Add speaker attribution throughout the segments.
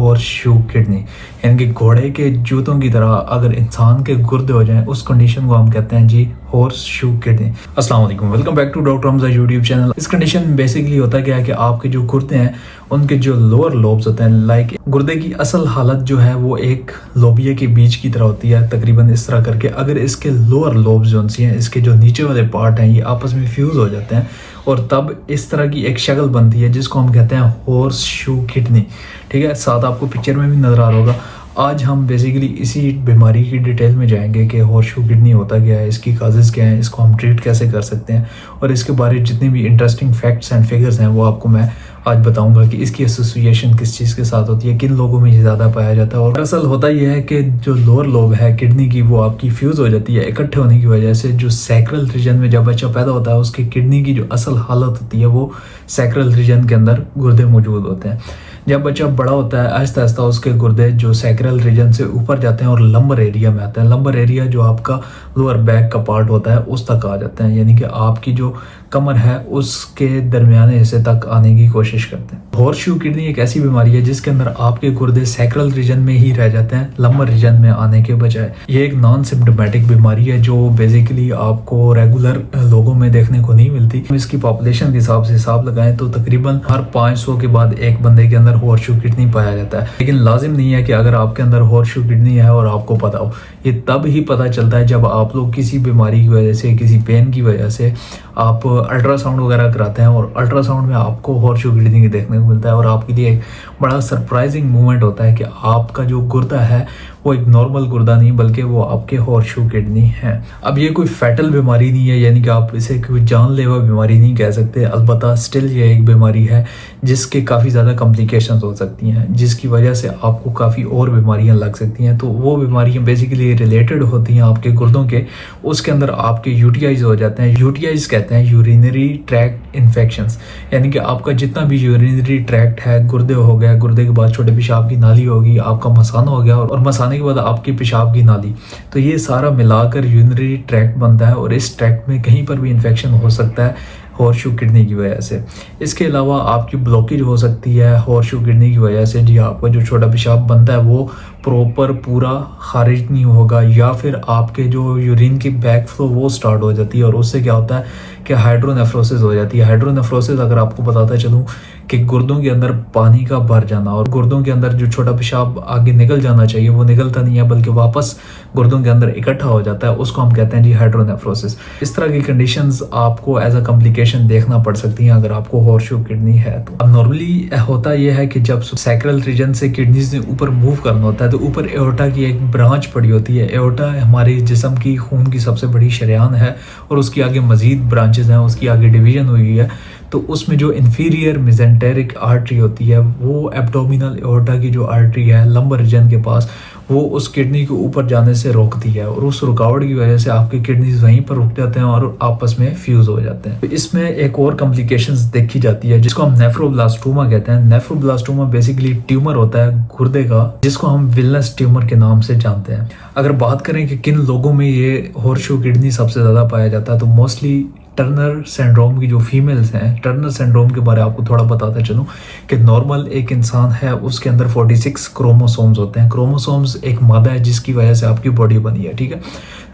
Speaker 1: Horse shoe kidney, यानी कि घोड़े के जूतों की तरह अगर इंसान के गुर्दे हो जाएं, उस कंडीशन को हम कहते हैं जी हॉर्स शू किडनी। अस्सलाम वालेकुम, welcome back to doctor Hamza YouTube channel. इस कंडीशन में बेसिकली होता क्या है कि आपके जो गुर्दे हैं उनके जो लोअर लोब्स होते हैं, लाइक गुर्दे की असल हालत जो है वो एक लोबिया के बीज की तरह होती है, तकरीबन इस तरह करके। अगर इसके लोअर लोब्स जो हैं, इसके जो नीचे वाले पार्ट हैं, ये आपस में फ्यूज हो जाते हैं और तब इस तरह की एक शक्ल बनती है जिसको हम कहते हैं हॉर्स शू किडनी। ठीक है, साथ आपको पिक्चर में भी नजर आ रहा होगा। आज हम बेसिकली इसी बीमारी की डिटेल में जाएंगे कि हॉर्स शू किडनी होता क्या है, इसकी काजेज़ क्या हैं, इसको हम ट्रीट कैसे कर सकते हैं, और इसके बारे में जितने भी इंटरेस्टिंग फैक्ट्स एंड फिगर्स हैं वो आपको मैं आज बताऊंगा कि इसकी एसोसिएशन किस चीज़ के साथ होती है, किन लोगों में ये ज़्यादा पाया जाता है। और असल होता यह है कि जो लोअर लोब है किडनी की वो आपकी फ्यूज़ हो जाती है इकट्ठे होने की वजह से। जो सैक्रल रीजन में जब बच्चा पैदा होता है उसकी किडनी की जो असल हालत होती है वो सैक्रल रीजन के अंदर गुर्दे मौजूद होते हैं। जब बच्चा बड़ा होता है आहिस्ता आहिस्ता उसके गुर्दे जो सैक्रल रीजन से ऊपर जाते हैं और लंबर एरिया में आते हैं। लंबर एरिया जो आपका लोअर बैक का पार्ट होता है उस तक आ जाते हैं, यानी कि आपकी जो कमर है उसके दरमियाने हिस्से तक आने की कोशिश करते हैं। हॉर्स शू किडनी एक ऐसी बीमारी है जिसके अंदर आपके गुर्दे सैक्रल रीजन में ही रह जाते हैं, लंबर रीजन में आने के बजाय। ये एक नॉन सिम्टोमेटिक बीमारी है जो बेसिकली आपको रेगुलर लोगों में देखने को नहीं मिलती। इसकी पॉपुलेशन के हिसाब से हिसाब लगाएं तो तकरीबन हर 500 के बाद एक बंदे के अंदर हॉर्स शू किडनी पाया जाता है। लेकिन लाजिम नहीं है कि अगर आपके अंदर हॉर्स शू किडनी है और आपको पता हो। ये तब ही पता चलता है जब आप लोग किसी बीमारी की वजह से, किसी पेन की वजह से आप अल्ट्रासाउंड वगैरह कराते हैं और अल्ट्रासाउंड में आपको हॉर्स शू किडनी देखने को मिलता है। और आपके लिए एक बड़ा सरप्राइजिंग मोमेंट होता है कि आपका जो गुर्दा है वो एक नॉर्मल गुर्दा नहीं बल्कि वो आपके हॉर्स शू किडनी है। अब ये कोई फैटल बीमारी नहीं है, यानी कि आप इसे कोई जानलेवा बीमारी नहीं कह सकते। अलबत्ता स्टिल ये एक बीमारी है जिसके काफ़ी ज़्यादा कॉम्प्लिकेशंस हो सकती हैं, जिसकी वजह से आपको काफ़ी और बीमारियां लग सकती हैं। तो वो बीमारियां बेसिकली रिलेटेड होती हैं आपके गुर्दों के, उसके अंदर आपके यूटीआईज हो जाते हैं। यूटीआईज कहते हैं यूरिनरी ट्रैक्ट इन्फेक्शंस, यानी कि आपका जितना भी यूरिनरी ट्रैक्ट है, गुर्दे हो गया, गुर्दे के बाद छोटे पेशाब की नाली होगी, आपका मसाना हो गया और मसाने के बाद आपकी पेशाब की नाली, तो ये सारा मिलाकर यूरिनरी ट्रैक्ट बनता है और इस ट्रैक्ट में कहीं पर भी इन्फेक्शन हो सकता है हॉर्स शू किडनी की वजह से। इसके अलावा आपकी ब्लॉकेज हो सकती है हॉर्स शू किडनी की वजह से। जी, आपका जो छोटा पेशाब बनता है वो प्रॉपर पूरा खारिज नहीं होगा, या फिर आपके जो यूरिन की बैक फ्लो वो स्टार्ट हो जाती है और उससे क्या होता है कि हाइड्रोनेफ्रोसिस हो जाती है। हाइड्रोनेफ्रोसिस अगर आपको बताता चलूँ कि गुर्दों के अंदर पानी का भर जाना और गुर्दों के अंदर जो छोटा पेशाब आगे निकल जाना चाहिए वो निकलता नहीं है बल्कि वापस गुर्दों के अंदर इकट्ठा हो जाता है, उसको हम कहते हैं जी हाइड्रोनेफ्रोसिस। इस तरह की कंडीशंस आपको एज अ कॉम्प्लिकेशन देखना पड़ सकती हैं अगर आपको हॉर्स शू किडनी है तो। अब नॉर्मली होता यह है कि जब सैक्रल रीजन से किडनीज ने ऊपर मूव करना होता है तो ऊपर एओर्टा की एक ब्रांच पड़ी होती है। एओर्टा हमारे जिस्म की खून की सबसे बड़ी शरेयान है और उसकी आगे मजीद ब्रांचेज हैं, उसकी आगे डिवीजन हुई है। तो उसमें जो इंफीरियर मेजेंटेरिक आर्टरी होती है वो एब्डोमिनल एओर्टा की जो आर्टरी है लंबर रीजन के पास, वो उस किडनी को ऊपर जाने से रोकती है और उस रुकावट की वजह से आपके किडनीज वहीं पर रुक जाते हैं और आपस में फ्यूज हो जाते हैं। तो इसमें एक और कॉम्प्लिकेशंस देखी जाती है जिसको हम नेफ्रोब्लास्टोमा कहते हैं। नेफ्रोब्लास्टोमा बेसिकली ट्यूमर होता है गुर्दे का जिसको हम विलनेस ट्यूमर के नाम से जानते हैं। अगर बात करें कि किन लोगों में ये हॉर्स शू किडनी सबसे ज़्यादा पाया जाता है तो मोस्टली टर्नर सिंड्रोम की जो फीमेल्स हैं, टर्नर सिंड्रोम के बारे में आपको थोड़ा बताता चलूँ कि नॉर्मल एक इंसान है उसके अंदर 46 क्रोमोसोम्स होते हैं। क्रोमोसोम्स एक मादा है जिसकी वजह से आपकी बॉडी बनी है, ठीक है।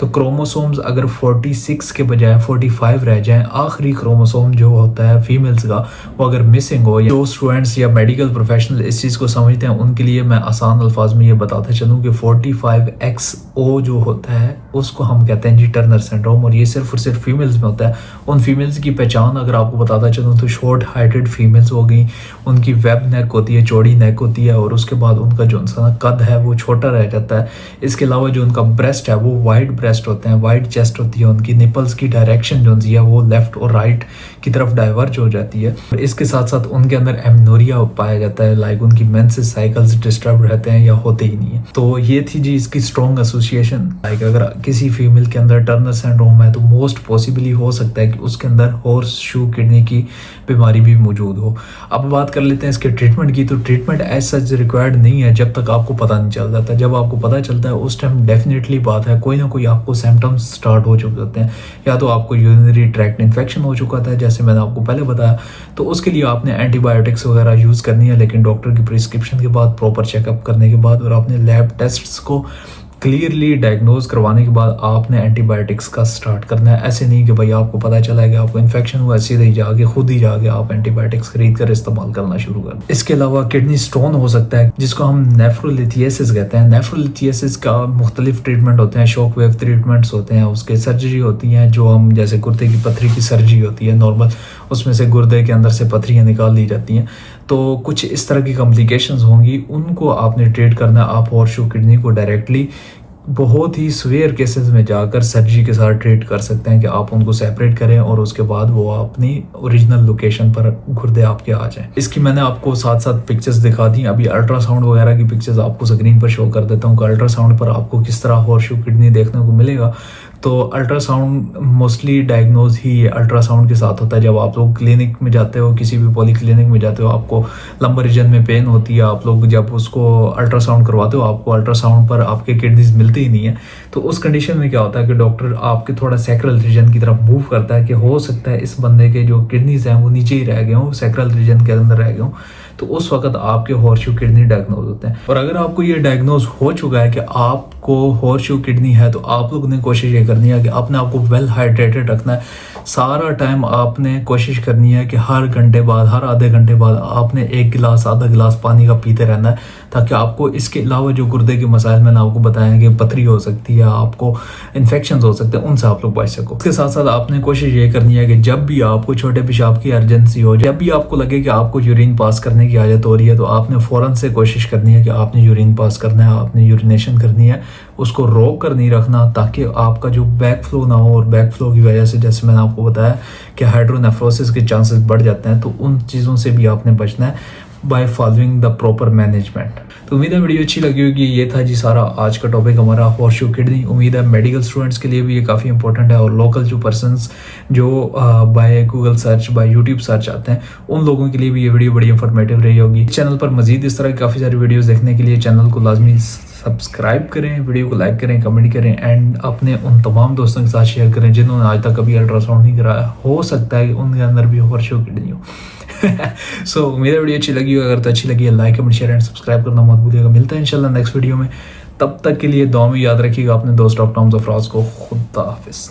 Speaker 1: तो क्रोमोसोम्स अगर 46 के बजाय 45 रह जाएं, आखिरी क्रोमोसोम जो होता है फीमेल्स का वो अगर मिसिंग हो, या जो स्टूडेंट्स या मेडिकल प्रोफेशनल इस चीज़ को समझते हैं उनके लिए मैं आसान अल्फाज में ये बताता चलूँ कि 45XO जो होता है उसको हम कहते हैं जी टर्नर सिंड्रोम, और ये सिर्फ और सिर्फ फीमेल्स में होता है। उन फीमेल्स की पहचान अगर आपको बताता चलूँ तो शॉर्ट हाइटेड फीमेल्स हो गई, उनकी वेब नेक होती है, चौड़ी नेक होती है और उसके बाद उनका जो कद है वो छोटा रह जाता है। इसके अलावा जो उनका ब्रेस्ट है वो वाइड ब्रेस्ट होते हैं, वाइड चेस्ट होती है, उनकी निपल्स की डायरेक्शन जो है वो लेफ्ट और राइट की तरफ डाइवर्ज हो जाती है। और इसके साथ साथ उनके अंदर एमनोरिया पाया जाता है, लाइक उनकी मेंसेस साइकिल्स डिस्टर्ब रहते हैं या होते ही नहीं है। तो ये थी जी इसकी स्ट्रॉन्ग एसोसिएशन। लाइक अगर किसी फीमेल के अंदर टर्नर सिंड्रोम है तो मोस्ट पॉसिबली हो सकता है सकता है कि उसके अंदर हॉर्स शू किडनी की बीमारी भी मौजूद हो। अब बात कर लेते हैं इसके ट्रीटमेंट की। तो ट्रीटमेंट एज सच रिक्वायर्ड नहीं है जब तक आपको पता नहीं चल जाता। जब आपको पता चलता है उस टाइम डेफिनेटली बात है कोई ना कोई आपको सिम्टम्स स्टार्ट हो चुके होते हैं। या तो आपको यूरिनरी ट्रैक्ट इन्फेक्शन हो चुका था जैसे मैंने आपको पहले बताया, तो उसके लिए आपने एंटीबायोटिक्स वगैरह यूज़ करनी है, लेकिन डॉक्टर की प्रिस्क्रिप्शन के बाद, प्रॉपर चेकअप करने के बाद और आपने लैब टेस्ट्स को क्लियरली डायग्नोज करवाने के बाद आपने एंटीबायोटिक्स का स्टार्ट करना है। ऐसे नहीं कि भाई आपको पता चला है कि आपको इन्फेक्शन हुआ, सीधे ही जाके खुद ही जाके आप एंटीबायोटिक्स खरीद कर इस्तेमाल करना शुरू कर। इसके अलावा किडनी स्टोन हो सकता है जिसको हम नेफ्रोलिथियासिस कहते हैं। नेफ्रोलिथियासिस का मुख्तलिफ ट्रीटमेंट होते हैं, शॉक वेव ट्रीटमेंट्स होते हैं, उसके सर्जरी होती हैं जो हम जैसे गुर्दे की पथरी की सर्जरी होती है नॉर्मल, उसमें से गुर्दे के अंदर से पथरियाँ निकाल ली जाती हैं। तो कुछ इस तरह की कॉम्प्लिकेशंस होंगी, उनको आपने ट्रीट करना है। आप हॉर्स शू किडनी को डायरेक्टली बहुत ही सीवियर केसेस में जाकर सर्जरी के साथ ट्रीट कर सकते हैं कि आप उनको सेपरेट करें और उसके बाद वो अपनी ओरिजिनल लोकेशन पर गुर्दे आपके आ जाएं। इसकी मैंने आपको साथ साथ पिक्चर्स दिखा दी। अभी अल्ट्रासाउंड वगैरह की पिक्चर्स आपको स्क्रीन पर शो कर देता हूँ कि अल्ट्रासाउंड पर आपको किस तरह हॉर्स शू किडनी देखने को मिलेगा। तो अल्ट्रासाउंड मोस्टली डायग्नोज ही अल्ट्रासाउंड के साथ होता है। जब आप लोग क्लिनिक में जाते हो, किसी भी पॉली क्लिनिक में जाते हो, आपको लंबर रीजन में पेन होती है, आप लोग जब उसको अल्ट्रासाउंड करवाते हो आपको अल्ट्रासाउंड पर आपके किडनीज मिलती ही नहीं है। तो उस कंडीशन में क्या होता है कि डॉक्टर आपके थोड़ा सैक्रल रीजन की तरफ मूव करता है कि हो सकता है इस बंदे के जो किडनीज हैं वो नीचे ही रह गए हों, सैक्रल रीजन के अंदर रह गए हों। तो उस वक्त आपके हॉर्स शू किडनी डायग्नोज होते हैं। और अगर आपको ये डायग्नोज हो चुका है कि आपको हॉर्स शू किडनी है, तो आप लोग ने कोशिश ये करनी है कि अपने आप को वेल हाइड्रेटेड रखना है। सारा टाइम आपने कोशिश करनी है कि हर घंटे बाद, हर आधे घंटे बाद आपने 1 गिलास आधा गिलास पानी का पीते रहना है, ताकि आपको इसके अलावा जो गुर्दे के मसाइल मैंने आपको बताया कि पथरी हो सकती है, आपको इन्फेक्शन हो सकते हैं, उनसे आप लोग बच सको। इसके साथ साथ आपने कोशिश ये करनी है कि जब भी आपको छोटे पेशाब की अर्जेंसी हो, जब भी आपको लगे कि आपको यूरिन पास करने की आदत हो रही है, तो आपने फ़ौरन से कोशिश करनी है कि आपने यूरिन पास करना है, आपने यूरिनेशन करनी है, उसको रोक कर नहीं रखना, ताकि आपका जो बैक फ्लो ना हो। और बैक फ्लो की वजह से जैसे मैंने आपको बताया कि हाइड्रोनेफ्रोसिस के चांसेस बढ़ जाते हैं, तो उन चीज़ों से भी आपने बचना है by following the proper management. तो उम्मीद है वीडियो अच्छी लगी होगी। ये था जी सारा आज का टॉपिक हमारा हॉर्स शू किडनी। उम्मीद है मेडिकल स्टूडेंट्स के लिए भी ये काफ़ी इंपॉर्टेंट है, और लोकल जो पर्सन्स जो by Google search, by YouTube search आते हैं, उन लोगों के लिए भी ये वीडियो बड़ी इंफॉर्मेटिव रही होगी। चैनल पर मजीद इस तरह की काफ़ी सारी वीडियोज़ देखने के लिए चैनल को लाजमी सब्सक्राइब करें, वीडियो को लाइक करें, कमेंट करें, एंड अपने उन तमाम दोस्तों के साथ शेयर करें जिन्होंने आज तक कभी अल्ट्रासाउंड नहीं कराया। हो सकता है कि उनके अंदर भी हॉर्स शू किडनी हो। सो मेरा वीडियो अच्छी लगी हो, अगर तो अच्छी लगी है like comment share and subscribe करना मत भूलिएगा। मिलता है इंशाल्लाह नेक्स्ट वीडियो में। तब तक के लिए दुआ में याद रखिएगा अपने दोस्त डॉक्टर हमजा फराज को। खुदा हाफिज़।